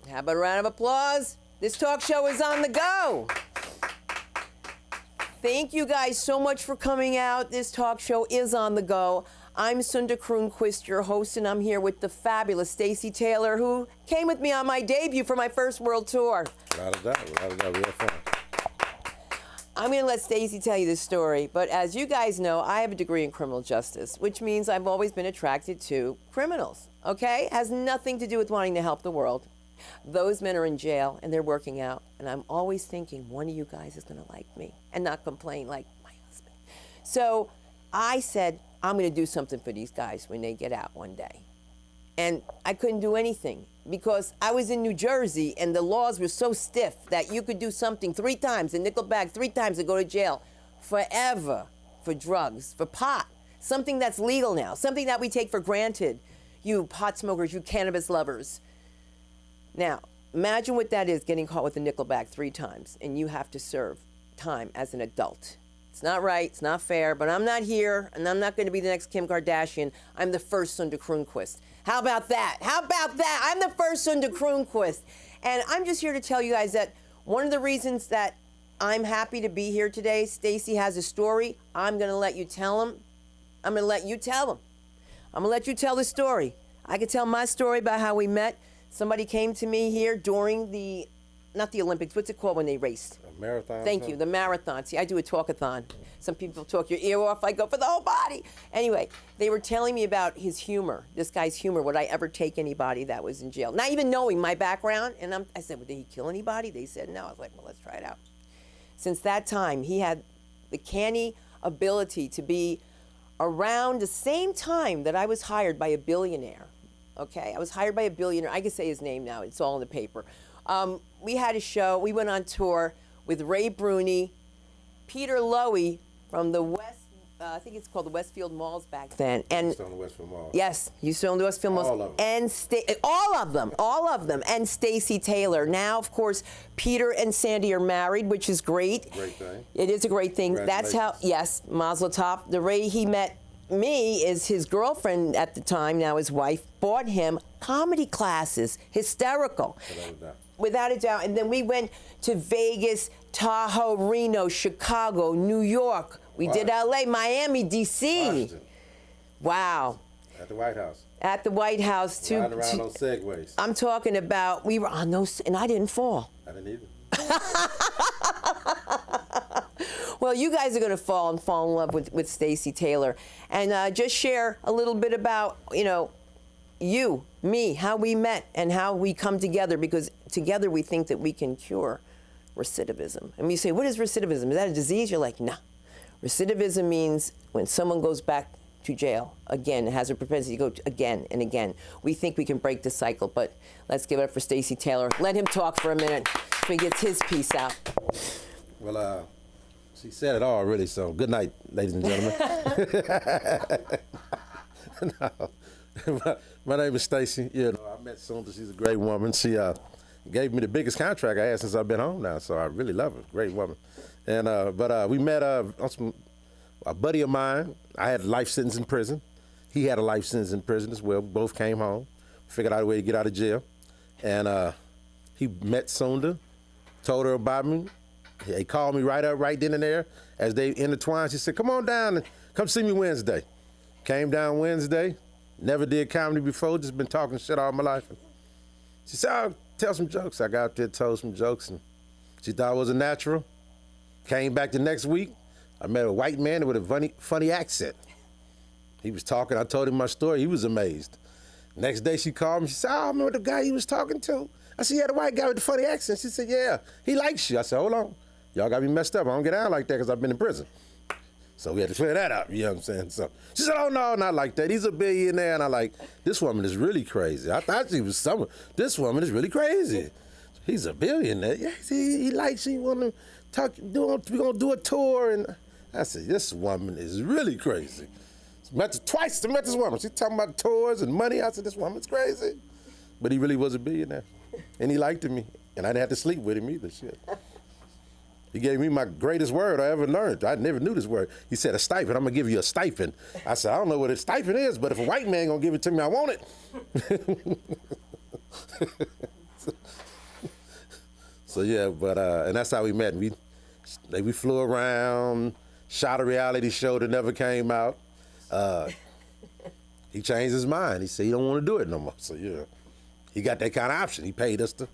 How about a round of applause? This talk show is on the go. Thank you guys so much for coming out. This talk show is on the go. I'm Sunda Kroonquist, your host, and I'm here with the fabulous Stacey Taylor, who came with me on my debut for my first world tour. Without a doubt, we had fun. I'm going to let Stacey tell you this story, but as you guys know, I have a degree in criminal justice, which means I've always been attracted to criminals, okay? Has nothing to do with wanting to help the world. Those men are in jail and they're working out, and I'm always thinking one of you guys is going to like me and not complain like my husband. So I said, I'm going to do something for these guys when they get out one day. And I couldn't do anything because I was in New Jersey and the laws were so stiff that you could do something 3 times, a nickel bag 3 times, and go to jail forever for drugs, for pot, something that's legal now, something that we take for granted, you pot smokers, you cannabis lovers. Now, imagine what that is, getting caught with a nickel bag 3 times, and you have to serve time as an adult. It's not right, it's not fair, but I'm not here, and I'm not going to be the next Kim Kardashian. I'm the first Sunda Kroonquist. How about that? How about that? I'm the first Sunda Kroonquist. And I'm just here to tell you guys that one of the reasons that I'm happy to be here today, Stacey has a story. I'm going to let you tell him. I'm going to let you tell him. I'm going to let you tell the story. I could tell my story about how we met. Somebody came to me here during the, not the Olympics, what's it called when they raced? A marathon? Thank you, the marathon. See, I do a talkathon. Some people talk your ear off, I go for the whole body. Anyway, they were telling me about his humor, this guy's humor. Would I ever take anybody that was in jail? Not even knowing my background. And I said, well, did he kill anybody? They said no. I was like, well, let's try it out. Since that time, he had the canny ability to be around the same time that I was hired by a billionaire. Okay, I was hired by a billionaire. I can say his name now. It's all in the paper. We had a show. We went on tour with Ray Bruni, Peter Lowy from the West, I think it's called the Westfield Malls back then. And Still in the Westfield Malls. yes, you still in the Westfield Malls. All of them. And all of them. And Stacey Taylor. Now, of course, Peter and Sandy are married, which is great. Great thing. It is a great thing. That's how, yes, Mazel Tov. The Ray he met me is his girlfriend at the time, now his wife, bought him comedy classes, hysterical. Without a doubt. And then we went to Vegas, Tahoe, Reno, Chicago, New York. We did LA, Miami, DC. Washington. Wow. At the White House. At the White House, too. Riding around on segways. I'm talking about, we were on those, and I didn't fall. I didn't either. Well, you guys are going to fall in love with Stacey Taylor. And just share a little bit about, you, me, how we met and how we come together, because together we think that we can cure recidivism. And you say, what is recidivism? Is that a disease? You're like, nah. Recidivism means when someone goes back to jail again, has a propensity to go again and again. We think we can break the cycle, but let's give it up for Stacey Taylor. Let him talk for a minute so he gets his piece out. Well, she said it all, really, so good night, ladies and gentlemen. No, my name is Stacey. I met Sunda. She's a great woman. She gave me the biggest contract I had since I've been home now, so I really love her. Great woman. And but we met a buddy of mine. I had a life sentence in prison. He had a life sentence in prison as well. Both came home, figured out a way to get out of jail. And he met Sunda, told her about me. He called me right then and there as they intertwined. She said, come on down and come see me Wednesday. Came down Wednesday. Never did comedy before, just been talking shit all my life. She said, oh, tell some jokes. I got up there, told some jokes, and she thought it was a natural. Came back the next week. I met a white man with a funny accent. He was talking, I told him my story, he was amazed. Next day she called me, she said, oh, I remember the guy you was talking to. I said, yeah, the white guy with the funny accent. She said, yeah, he likes you. I said, hold on, y'all got me messed up. I don't get out like that because I've been in prison. So we had to clear that up, you know what I'm saying? So she said, oh, no, not like that. He's a billionaire. And I like, this woman is really crazy. I thought she was someone. This woman is really crazy. He's a billionaire. Yeah, he likes, he want to talk, we're going to do a tour. And I said, this woman is really crazy. Met her twice to met this woman. She's talking about tours and money. I said, this woman's crazy. But he really was a billionaire. And he liked me. And I didn't have to sleep with him either, shit. He gave me my greatest word I ever learned. I never knew this word. He said, a stipend. I'm going to give you a stipend. I said, I don't know what a stipend is, but if a white man going to give it to me, I want it. So yeah, but and that's how we met. We flew around, shot a reality show that never came out. He changed his mind. He said he don't want to do it no more. So yeah, he got that kind of option. He paid us to.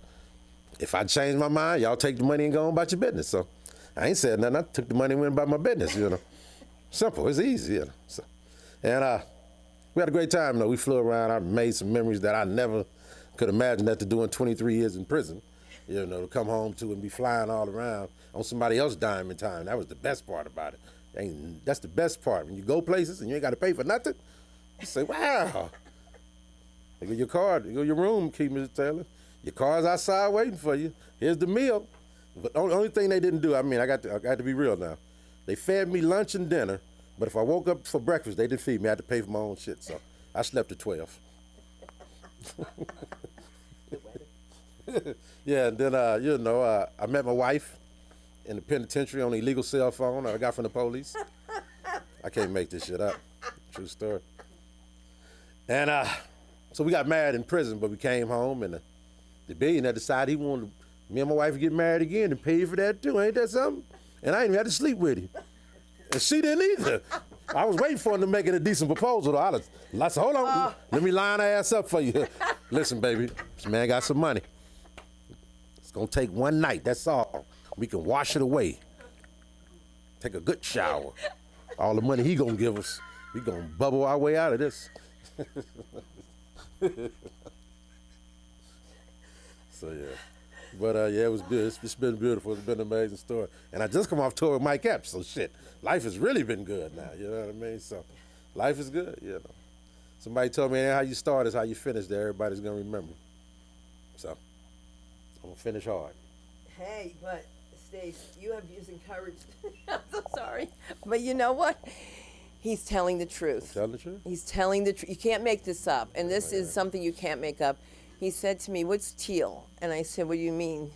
If I change my mind, y'all take the money and go on about your business. So I ain't said nothing. I took the money and went about my business. Simple. It's easy. So, and we had a great time though. We flew around. I made some memories that I never could imagine after doing 23 years in prison. To come home to and be flying all around on somebody else's dime and time. That was the best part about it. That's the best part. When you go places and you ain't got to pay for nothing, you say, wow. They go your card, you go your room, Key, Mr. Taylor. Your car's outside waiting for you. Here's the meal. But the only thing they didn't do, I got to be real now. They fed me lunch and dinner, but if I woke up for breakfast, they didn't feed me. I had to pay for my own shit, so I slept at 12. Yeah, and then, I met my wife in the penitentiary on an illegal cell phone I got from the police. I can't make this shit up. True story. And so we got married in prison, but we came home, and the billionaire decided he wanted me and my wife to get married again and pay for that too. Ain't that something? And I ain't even had to sleep with him. And she didn't either. I was waiting for him to make it a decent proposal, though. I said, hold on, let me line her ass up for you. Listen, baby, this man got some money. It's gonna take one night, that's all. We can wash it away. Take a good shower. All the money he gonna give us, we gonna bubble our way out of this. So yeah. But yeah, it was good. It's been beautiful. It's been an amazing story. And I just come off tour with Mike Epps, so shit, life has really been good now. You know what I mean? So life is good. Somebody told me how you start is how you finish. That everybody's gonna remember. So I'm gonna finish hard. Hey, but Stacey, you have just encouraged. I'm so sorry, but you know what? He's telling the truth. Telling the truth? He's telling the truth. You can't make this up, and this is something you can't make up. He said to me, "What's teal?" And I said, "What do you mean?"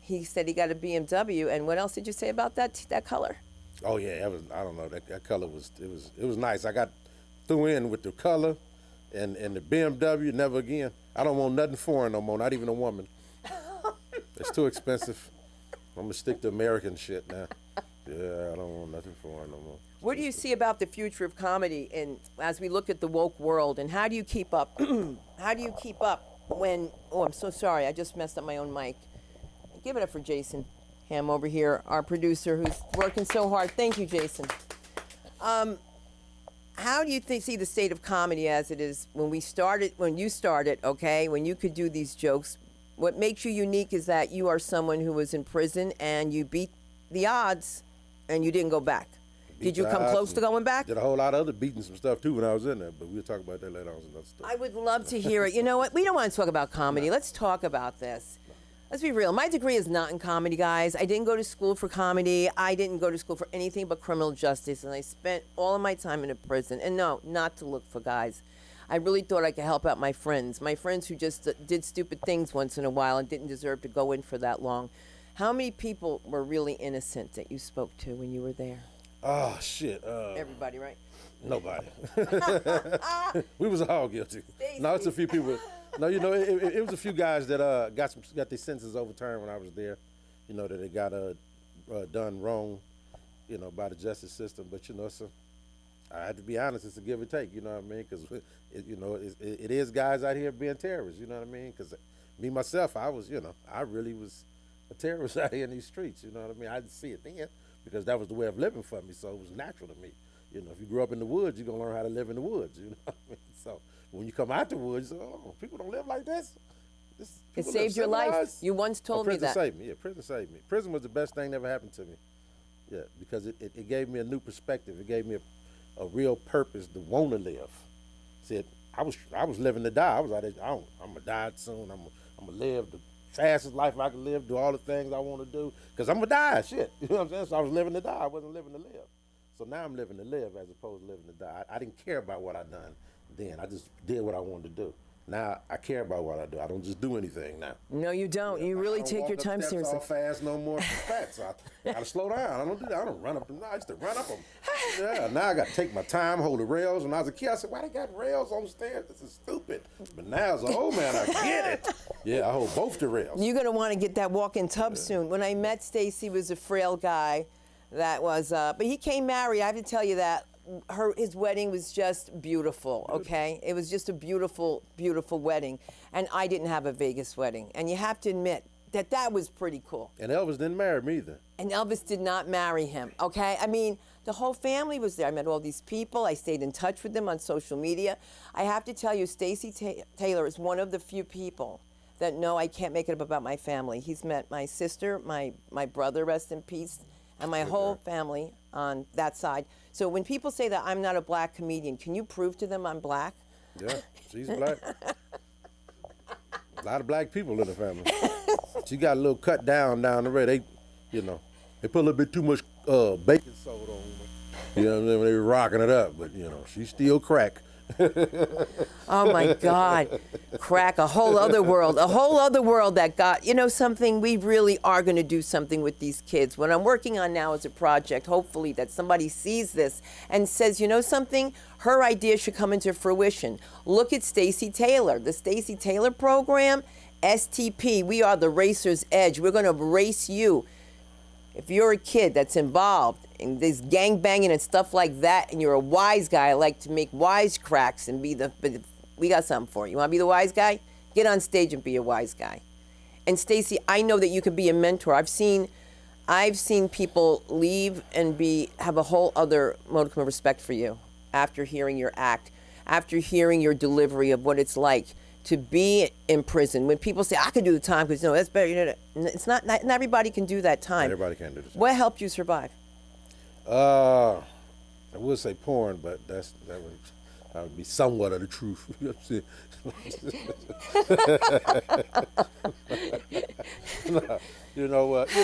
He said he got a BMW. And what else did you say about that color? Oh yeah, I don't know. That color was nice. I got threw in with the color and the BMW. Never again. I don't want nothing foreign no more. Not even a woman. It's too expensive. I'm gonna stick to American shit now. Yeah, I don't want nothing foreign no more. What do you see about the future of comedy, and as we look at the woke world, and how do you keep up? How do you keep up when? Oh, I'm so sorry. I just messed up my own mic. Give it up for Jason Ham over here, our producer, who's working so hard. Thank you, Jason. How do you see the state of comedy as it is when you started, okay, when you could do these jokes? What makes you unique is that you are someone who was in prison and you beat the odds and you didn't go back. Did you come close to going back? Did a whole lot of other beating some stuff too when I was in there, but we'll talk about that later on. Another story. I would love to hear it. You know what? We don't want to talk about comedy. Let's talk about this. Let's be real. My degree is not in comedy, guys. I didn't go to school for comedy. I didn't go to school for anything but criminal justice, and I spent all of my time in a prison. And no, not to look for guys. I really thought I could help out my friends who just did stupid things once in a while and didn't deserve to go in for that long. How many people were really innocent that you spoke to when you were there? Oh, shit. Everybody, right? Nobody. We was all guilty. Stacey. No, it's a few people. No, it was a few guys that got their sentences overturned when I was there. That they got done wrong, by the justice system. But I have to be honest, it's a give or take. You know what I mean? Because it is guys out here being terrorists. You know what I mean? Because me myself, I really was a terrorist out here in these streets. You know what I mean? I didn't see it then because that was the way of living for me. So it was natural to me. If you grew up in the woods, you're gonna learn how to live in the woods. You know what I mean? So when you come out the woods, you say, "Oh, people don't live like this." It saved your life. You once told me that. Prison saved me. Yeah, prison saved me. Prison was the best thing that ever happened to me. Yeah, because it gave me a new perspective. It gave me a real purpose to want to live. Said I was living to die. I was out there. I'm gonna die soon. I'm gonna live the fastest life I can live. Do all the things I want to do. Cause I'm gonna die. Shit. You know what I'm saying? So I was living to die. I wasn't living to live. So now I'm living to live as opposed to living to die. I didn't care about what I done then. I just did what I wanted to do. Now I care about what I do. I don't just do anything now. No, you don't. You really take your time seriously. All fast no more from fat, so I gotta slow down. I don't do that. I don't run up them. I used to run up them. Yeah, now I gotta take my time, hold the rails. When I was a kid, I said, why they got rails on the stairs? This is stupid. But now as an old man, I get it. Yeah, I hold both the rails. You're gonna want to get that walk-in tub soon. When I met Stacey, was a frail guy. That was, but he came married. I have to tell you that. His wedding was just beautiful, okay? It was just a beautiful, beautiful wedding. And I didn't have a Vegas wedding. And you have to admit that that was pretty cool. And Elvis didn't marry me either. And Elvis did not marry him, okay? I mean, the whole family was there. I met all these people. I stayed in touch with them on social media. I have to tell you, Stacey Taylor is one of the few people that know I can't make it up about my family. He's met my sister, my brother, rest in peace, and my whole family on that side. So when people say that I'm not a black comedian, can you prove to them I'm black? Yeah, she's black. A lot of black people in the family. She got a little cut down the way. They put a little bit too much baking soda on her. You know what I mean? They were rocking it up, but she's still crack. Oh my God, crack, a whole other world that got, something, we really are going to do something with these kids. What I'm working on now is a project, hopefully, that somebody sees this and says, something, her idea should come into fruition. Look at Stacey Taylor, the Stacey Taylor program, STP, we are the racer's edge. We're going to race you. If you're a kid that's involved in this gang banging and stuff like that, and you're a wise guy, I like to make wise cracks and we got something for you. You want to be the wise guy? Get on stage and be a wise guy. And Stacey, I know that you could be a mentor. I've seen people leave and have a whole other modicum of respect for you after hearing your act, after hearing your delivery of what it's like to be in prison. When people say, I could do the time because, that's better. It's not everybody can do that time. Everybody can do the time. What helped you survive? I would say porn, but that would be somewhat of the truth. No, you know what? I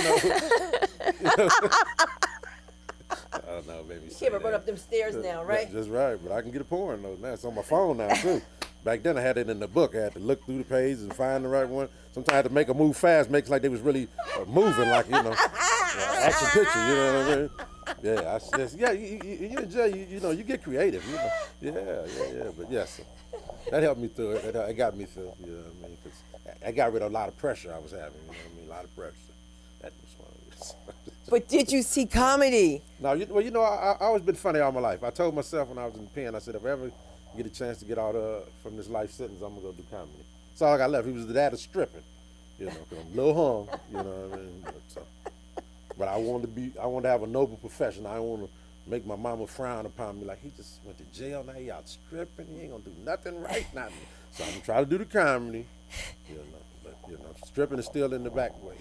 don't know, maybe. You can't run up them stairs now, right? That's right, but I can get a porn though. Now it's on my phone now too. Back then I had it in the book. I had to look through the page and find the right one. Sometimes I had to make a move fast, makes like they was really moving, like action picture. You know what I mean? Yeah, you enjoy. You get creative. Yeah. But yes, that helped me through it. It got me through. You know what I mean? 'Cause I got rid of a lot of pressure I was having. You know what I mean? A lot of pressure. That was one of it. But did you see comedy? No, I always been funny all my life. I told myself when I was in the pen, I said, if I ever get a chance to get out from this life sentence, I'm gonna go do comedy. That's all I got left. He was the dad of stripping, because I'm a little hung, you know what I mean? But I wanted to have a noble profession. I didn't want to make my mama frown upon me like he just went to jail, now he out stripping, he ain't gonna do nothing right, nothing. So I'm gonna try to do the comedy, but stripping is still in the back way,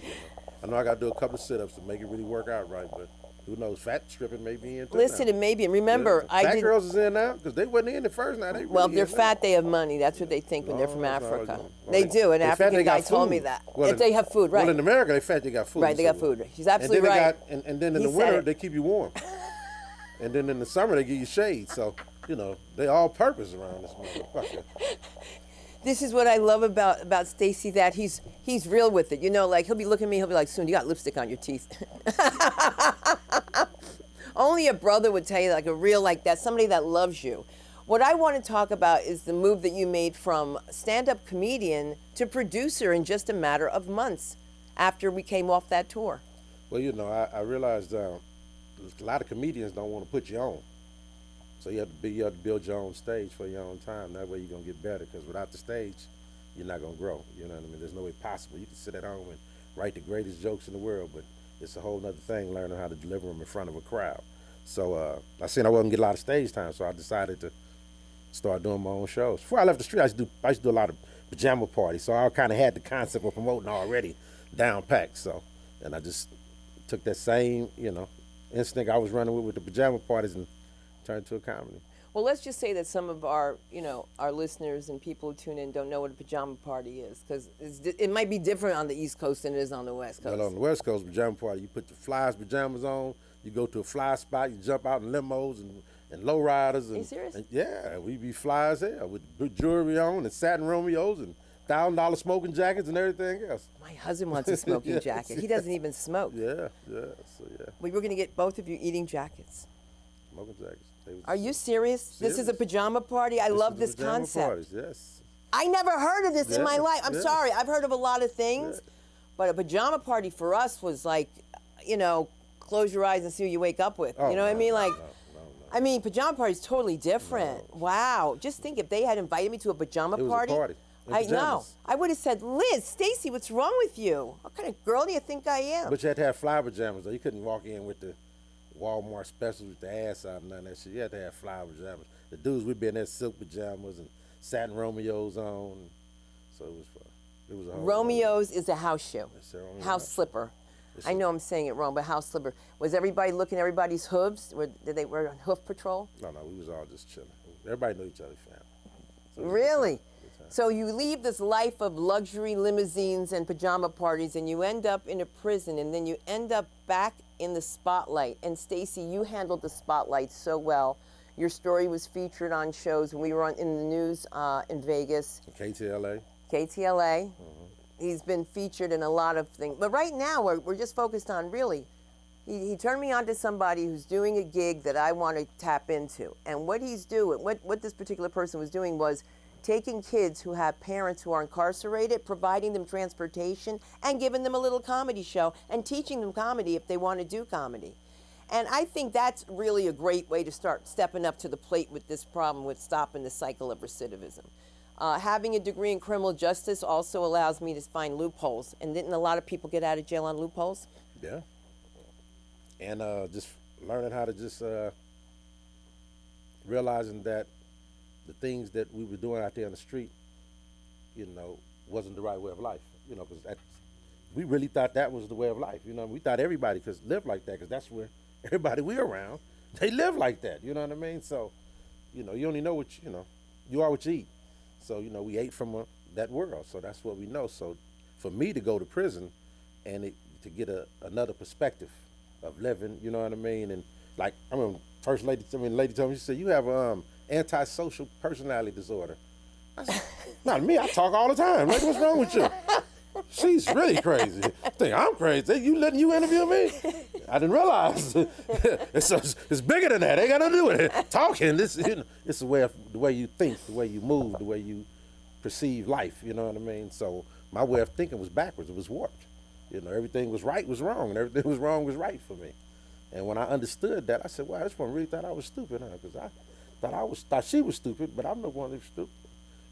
I know I gotta do a couple of sit-ups to make it really work out right, but who knows? Fat stripping may be in too. Listen, it may be. And remember, fat girls is in now because they wasn't in at first. Now they well, if they're fat, they have money. That's what they think when they're from Africa. They do. An African guy told me that. If they have food, right? Well, in America, they fat. They got food. Right, they got food. She's absolutely right. And then in the winter, they keep you warm. And then in the summer, they give you shade. So they all purpose around this motherfucker. This is what I love about Stacey, that he's real with it. Like he'll be looking at me, he'll be like, Sunda, you got lipstick on your teeth. Only a brother would tell you like a real like that, somebody that loves you. What I want to talk about is the move that you made from stand-up comedian to producer in just a matter of months after we came off that tour. Well, I realized a lot of comedians don't want to put you on. So you have to build your own stage for your own time. That way you're going to get better, because without the stage, you're not going to grow. You know what I mean? There's no way possible. You can sit at home and write the greatest jokes in the world, but it's a whole nother thing learning how to deliver them in front of a crowd. So I seen I wasn't getting a lot of stage time, so I decided to start doing my own shows. Before I left the street, I used to do a lot of pajama parties, so I kind of had the concept of promoting already down packed. So, and I just took that same, instinct I was running with the pajama parties and turned to a comedy. Well, let's just say that some of our, our listeners and people who tune in don't know what a pajama party is, because it might be different on the East Coast than it is on the West Coast. Well, on the West Coast, pajama party, you put the flyers pajamas on, you go to a fly spot, you jump out in limos and lowriders. Are you serious? And yeah, we be fly as hell with jewelry on and satin Romeos and $1,000 smoking jackets and everything else. My husband wants a smoking Yes, jacket. He doesn't even smoke. Yeah, so yeah, We were going to get both of you eating jackets. smoking jackets. Are you serious? This is a pajama party? I love this Pajama concept. Parties, yes. I never heard of this in my Yes, life. I'm yes. sorry. I've heard of a lot of things, Yes. but a pajama party for us was like, you know, close your eyes and see what you wake up with. Oh, you know what I no, mean? no, Like, no. I mean, pajama party's totally different. Wow. Just think if they had invited me to a pajama It was a party. party in I know. pajamas. I would have said, Liz, Stacey, what's wrong with you? What kind of girl do you think I am? But you had to have fly pajamas, though. You couldn't walk in with the Walmart specials with the ass out and none of that shit. You had to have fly pajamas. The dudes, we been in silk pajamas and satin Romeos on. So it was fun. It was a whole Romeo's is a house shoe. It's a Romeo House house. slipper. It's I a- know I'm saying it wrong, but house slipper. Was everybody looking at everybody's hooves? Did they wear on hoof patrol? No, we was all just chilling. Everybody knew each other's family. So it was a Really? good time. So you leave this life of luxury limousines and pajama parties and you end up in a prison and then you end up back in the spotlight. And Stacey, you handled the spotlight so well. Your story was featured on shows when we were in the news in Vegas, KTLA. KTLA. He's been featured in a lot of things. But right now we're just focused on really, he turned me on to somebody who's doing a gig that I want to tap into. And what he's doing, what this particular person was doing was taking kids who have parents who are incarcerated, providing them transportation, and giving them a little comedy show and teaching them comedy if they want to do comedy. And I think that's really a great way to start stepping up to the plate with this problem with stopping the cycle of recidivism. Having a degree in criminal justice also allows me to find loopholes. And didn't a lot of people get out of jail on loopholes? Yeah. And just learning how to just realizing that the things that we were doing out there on the street, you know, wasn't the right way of life. You know, because we really thought that was the way of life. You know, we thought everybody could live like that because that's where everybody we around, they live like that. You know what I mean? So, you know, you only know what, you know, you are what you eat. So, you know, we ate from that world. So that's what we know. So for me to go to prison and to get another perspective of living, you know what I mean? And like, I remember lady told me, she said, you have antisocial personality disorder. I said, not me, I talk all the time. Like, what's wrong with you? She's really crazy. I think I'm crazy. You letting you interview me? I didn't realize. It's bigger than that. Ain't got nothing to do with it. Talking, it's the way you think, the way you move, the way you perceive life. You know what I mean? So my way of thinking was backwards. It was warped. You know, everything was right was wrong, and everything was wrong was right for me. And when I understood that, I said, "Wow, this one really thought I was stupid, huh?" Because I thought she was stupid, but I'm the one that's stupid.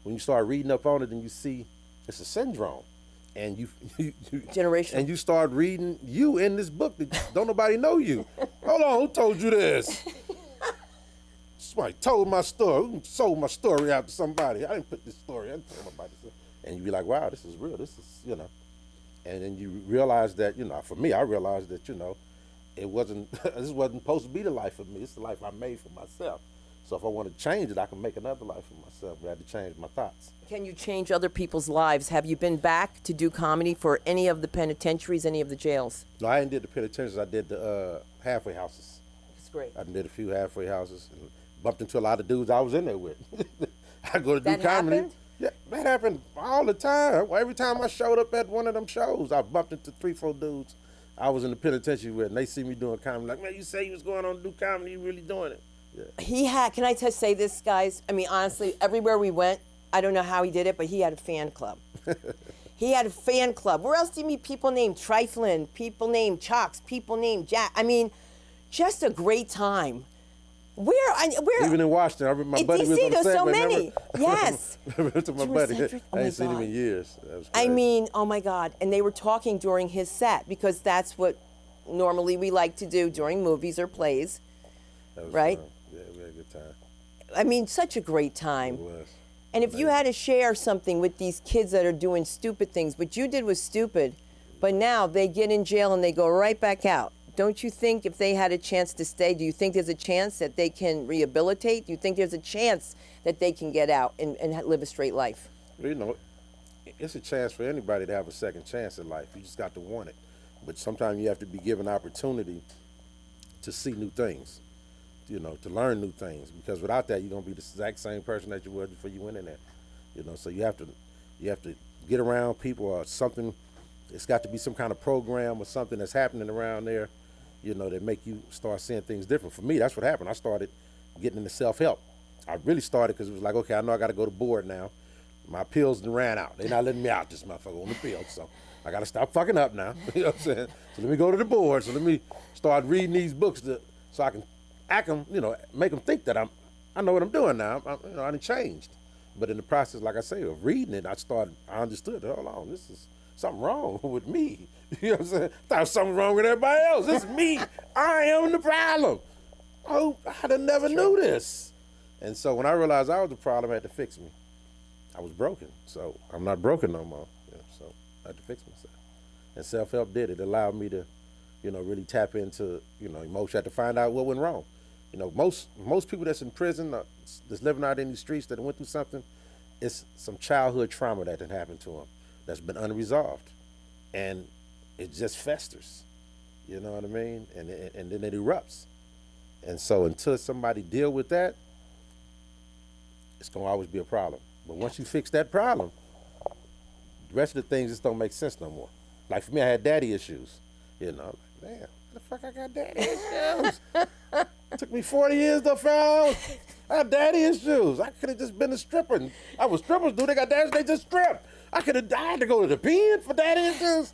When you start reading up on it, and you see it's a syndrome. And you Generational. And you start reading you in this book that don't nobody know you. Hold on, who told you this? Somebody told my story. Who sold my story out to somebody? I didn't put this story. I didn't tell nobody this. And you be like, wow, this is real. This is, you know. And then you realize that, you know, for me, I realized that, you know, it wasn't. This wasn't supposed to be the life for me. It's the life I made for myself. So if I want to change it, I can make another life for myself. But I had to change my thoughts. Can you change other people's lives? Have you been back to do comedy for any of the penitentiaries, any of the jails? No, I didn't did the penitentiaries. I did the halfway houses. That's great. I did a few halfway houses and bumped into a lot of dudes I was in there with. I go to do That comedy. happened? Yeah, that happened all the time. Every time I showed up at one of them shows, I bumped into 3-4 dudes I was in the penitentiary with, and they see me doing comedy. Like, man, you say you was going on to do comedy, you really doing it? Yeah. He had, can I just say this, guys? I mean, honestly, everywhere we went, I don't know how he did it, but he had a fan club. He had a fan club. Where else do you meet people named Triflin, people named Chalks, people named Jack? I mean, just a great time. Where? Even in Washington, I remember my buddy was DC, on the there's set. so but many. Yes. to my You were buddy. Cedric? Oh I my ain't seen him God. in years. That was I crazy. mean, oh my God. And they were talking during his set because that's what normally we like to do during movies or plays. That was right? fun. Yeah, we had a good time. I mean, such a great time. It was. And if you had to share something with these kids that are doing stupid things, what you did was stupid, but now they get in jail and they go right back out. Don't you think if they had a chance to stay, do you think there's a chance that they can rehabilitate? Do you think there's a chance that they can get out and live a straight life? Well, you know, it's a chance for anybody to have a second chance in life. You just got to want it. But sometimes you have to be given opportunity to see new things. to learn new things, because without that, you're gonna be the exact same person that you were before you went in there. So you have to get around people or something. It's got to be some kind of program or something that's happening around there, that make you start seeing things different. For me, that's what happened. I started getting into self-help. I really started because it was like, okay, I know I got to go to board now. My pills done ran out. They're not letting me out, this motherfucker, on the pills. So I got to stop fucking up now. You know what I'm saying? So let me go to the board. So let me start reading these books so I can act them, make them think that I know what I'm doing now. I done changed. But in the process, like I say, of reading it, I understood, hold on, this is something wrong with me. You know what I'm saying? I thought there was something wrong with everybody else. This is me. I am the problem. Oh, I done never knew this. And so when I realized I was the problem, I had to fix me. I was broken, so I'm not broken no more. So I had to fix myself. And self-help did it. It allowed me to, really tap into, emotion. I had to find out what went wrong. Most people that's in prison, that's living out in these streets that went through something, it's some childhood trauma that had happened to them that's been unresolved. And it just festers, you know what I mean? And then it erupts. And so until somebody deal with that, it's gonna always be a problem. But once you fix that problem, the rest of the things just don't make sense no more. Like for me, I had daddy issues. Damn, how the fuck I got daddy issues? It took me 40 years to find out I had daddy issues. I could have just been a stripper. I was strippers, dude. They got daddies, they just strip. I had to go to the pen for daddy issues.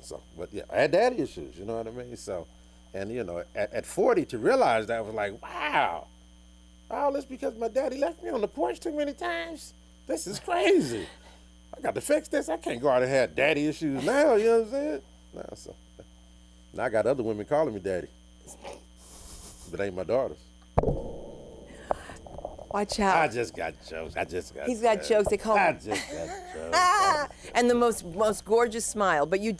So, but yeah, I had daddy issues, you know what I mean? So, and at 40 to realize that, I was like, wow. All this because my daddy left me on the porch too many times. This is crazy. I got to fix this. I can't go out and have daddy issues now, you know what I'm saying? So now I got other women calling me daddy. But ain't my daughters. Watch out. I just got jokes. He's got jokes. They call him. I just got jokes. And the most gorgeous smile. But you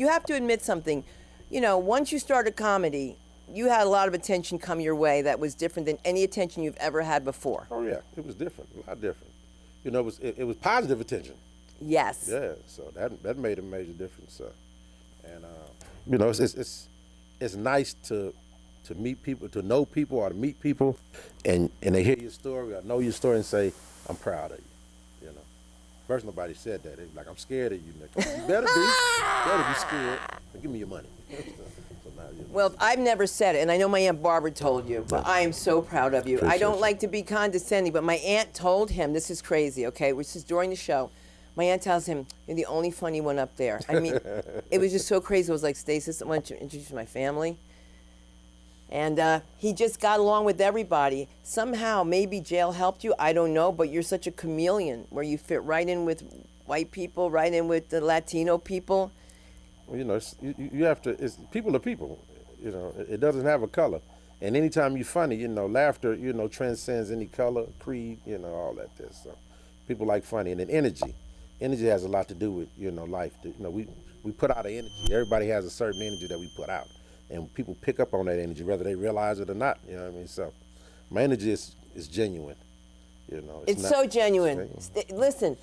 have to admit something. Once you started comedy, you had a lot of attention come your way that was different than any attention you've ever had before. Oh yeah, it was different, a lot different. It was positive attention. Yes. Yeah, so that made a major difference. So, and it's nice to meet people, to know people, or to meet people, and they hear your story or know your story and say, I'm proud of you. First, nobody said that. They was like, I'm scared of you, nigga. You better be scared. Now, give me your money. So now, Well, I've never said it, and I know my Aunt Barbara told you, but I am so proud of you. I don't like to be condescending, but my aunt told him, this is crazy, okay, which is during the show, my aunt tells him, you're the only funny one up there. I mean, it was just so crazy. It was like, Stacey, I want to introduce my family. And he just got along with everybody. Somehow, maybe jail helped you, I don't know, but you're such a chameleon where you fit right in with white people, right in with the Latino people. Well, you have to, people are people, it doesn't have a color. And anytime you're funny, laughter, transcends any color, creed, all that there. So people like funny. And then energy. Energy has a lot to do with, life. We put out an energy. Everybody has a certain energy that we put out. And people pick up on that energy, whether they realize it or not. You know what I mean? So my energy is genuine. It's so genuine. Listen,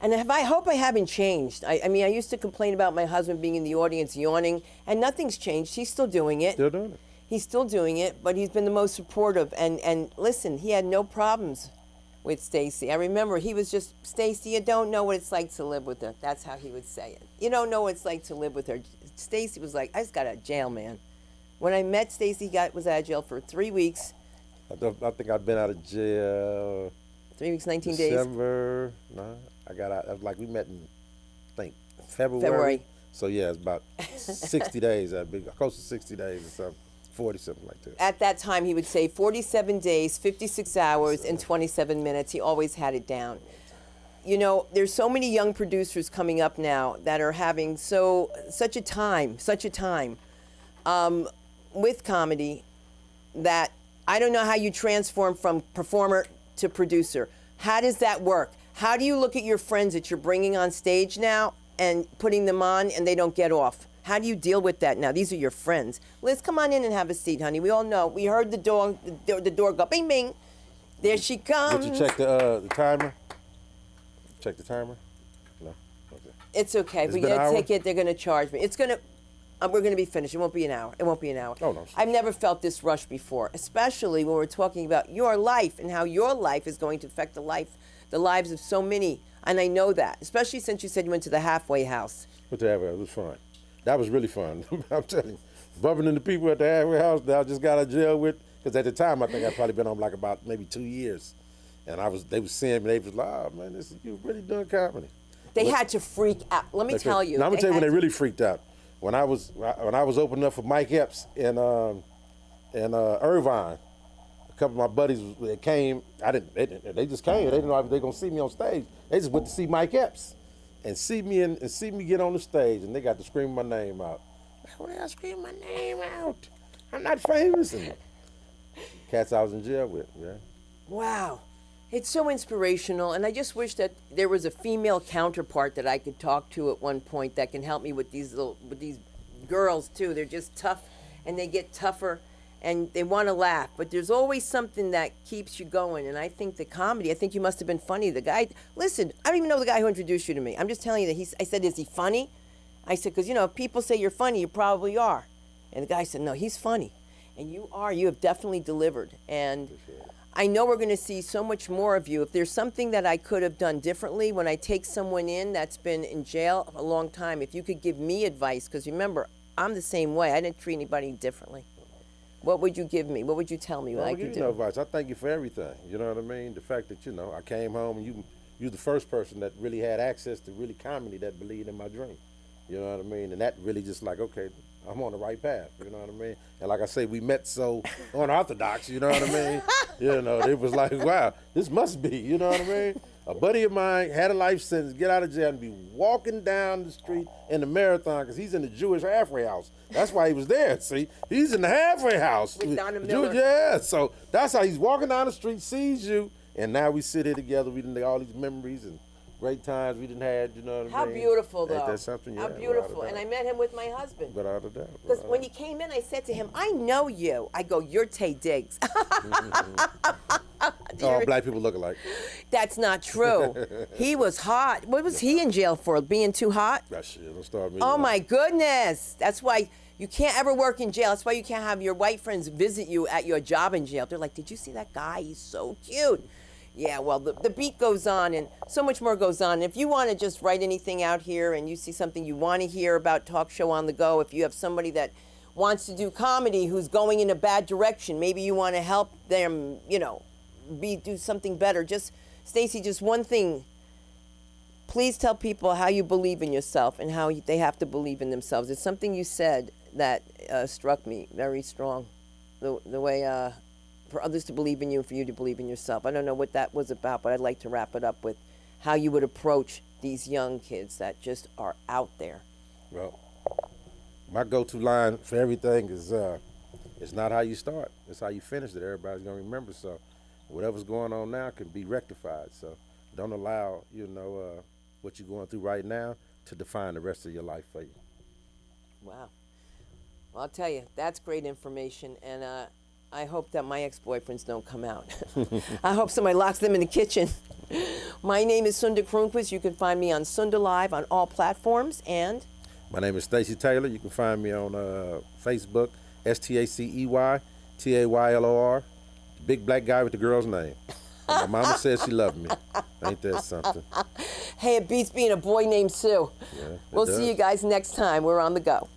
and I hope I haven't changed. I mean, I used to complain about my husband being in the audience yawning, and nothing's changed. He's still doing it. Still doing it. He's still doing it, but he's been the most supportive. And listen, he had no problems with Stacey. I remember he was just, Stacey, you don't know what it's like to live with her. That's how he would say it. You don't know what it's like to live with her. Stacey was like, I just got out of jail, man. When I met Stacey, was out of jail for 3 weeks. I think I've been out of jail. 3 weeks, 19 days. December. No, I got out. Like we met in, I think, February. February. So yeah, it's about 60 days. I've been close to 60 days or something. 40, something like that. At that time, he would say 47 days, 56 hours, and 27 minutes. He always had it down. There's so many young producers coming up now that are having such a time with comedy that I don't know how you transform from performer to producer. How does that work? How do you look at your friends that you're bringing on stage now and putting them on and they don't get off? How do you deal with that now? These are your friends. Liz, come on in and have a seat, honey. We all know. We heard the door go bing, bing. There she comes. Did you check the timer? Check the timer? No? Okay. It's okay. If we gotta take it, they're gonna charge me. We're going to be finished. It won't be an hour. It won't be an hour. Oh, no. I've never felt this rush before, especially when we're talking about your life and how your life is going to affect the lives of so many. And I know that, especially since you said you went to the halfway house. But the halfway house was fun. That was really fun. I'm telling you, bumping into people at the halfway house that I just got out of jail with, because at the time I think I'd probably been on like about maybe 2 years. And they was seeing me, they was like, oh man, you really doing comedy. They had to freak out. Let me tell you. Now I'm gonna tell you when they really freaked out. When I was opening up for Mike Epps in Irvine, a couple of my buddies they came. They just came. They didn't know if they gonna see me on stage. They just went to see Mike Epps, and see me get on the stage, and they got to scream my name out. Why did I scream my name out? I'm not famous. And cats I was in jail with. Yeah. Wow. It's so inspirational, and I just wish that there was a female counterpart that I could talk to at one point that can help me with these girls too. They're just tough, and they get tougher, and they want to laugh, but there's always something that keeps you going. And I think the comedy. I think you must have been funny. The guy. Listen, I don't even know the guy who introduced you to me. I'm just telling you that I said, is he funny? I said, because if people say you're funny, you probably are. And the guy said, no, he's funny, and you are. You have definitely delivered, and. I know we're going to see so much more of you. If there's something that I could have done differently when I take someone in that's been in jail a long time, if you could give me advice, because remember, I'm the same way. I didn't treat anybody differently. What would you give me? What would you tell me what I could do? No advice. I thank you for everything. You know what I mean? The fact that, I came home and you're the first person that really had access to really comedy that believed in my dream. You know what I mean? And that really just like, okay, I'm on the right path, you know what I mean? And like I say, we met so unorthodox, you know what I mean? It was like, wow, this must be, you know what I mean? A buddy of mine had a life sentence, get out of jail and be walking down the street in the marathon because he's in the Jewish halfway house. That's why he was there, see? He's in the halfway house. With Donna Miller. Yeah, so that's how he's walking down the street, sees you, and now we sit here together, we didn't all these memories and great times we didn't have, you know what I mean? How beautiful, though. Ain't that something? How beautiful. And I met him with my husband. Without a doubt. Because when he came in, I said to him, I know you. I go, you're Tay Diggs. All black people look alike. That's not true. He was hot. What was he in jail for? Being too hot? That shit, don't start me. Oh, my goodness. That's why you can't ever work in jail. That's why you can't have your white friends visit you at your job in jail. They're like, did you see that guy? He's so cute. Yeah, well, the beat goes on, and so much more goes on. If you want to just write anything out here and you see something you want to hear about Talk Show on the Go, if you have somebody that wants to do comedy who's going in a bad direction, maybe you want to help them, do something better. Just, Stacey, just one thing. Please tell people how you believe in yourself and how they have to believe in themselves. It's something you said that struck me very strong, the way... for others to believe in you and for you to believe in yourself. I don't know what that was about, but I'd like to wrap it up with how you would approach these young kids that just are out there. Well, my go-to line for everything is, it's not how you start, it's how you finish that everybody's going to remember. So whatever's going on now can be rectified. So don't allow, what you're going through right now to define the rest of your life for you. Wow. Well, I'll tell you, that's great information, and I hope that my ex-boyfriends don't come out. I hope somebody locks them in the kitchen. My name is Sunda Kronquist. You can find me on Sunda Live on all platforms. And my name is Stacey Taylor. You can find me on Facebook, STACEY TAYLOR. Big black guy with the girl's name. And my mama says she loved me. Ain't that something? Hey, it beats being a boy named Sue. Yeah, we'll see you guys next time. We're on the go.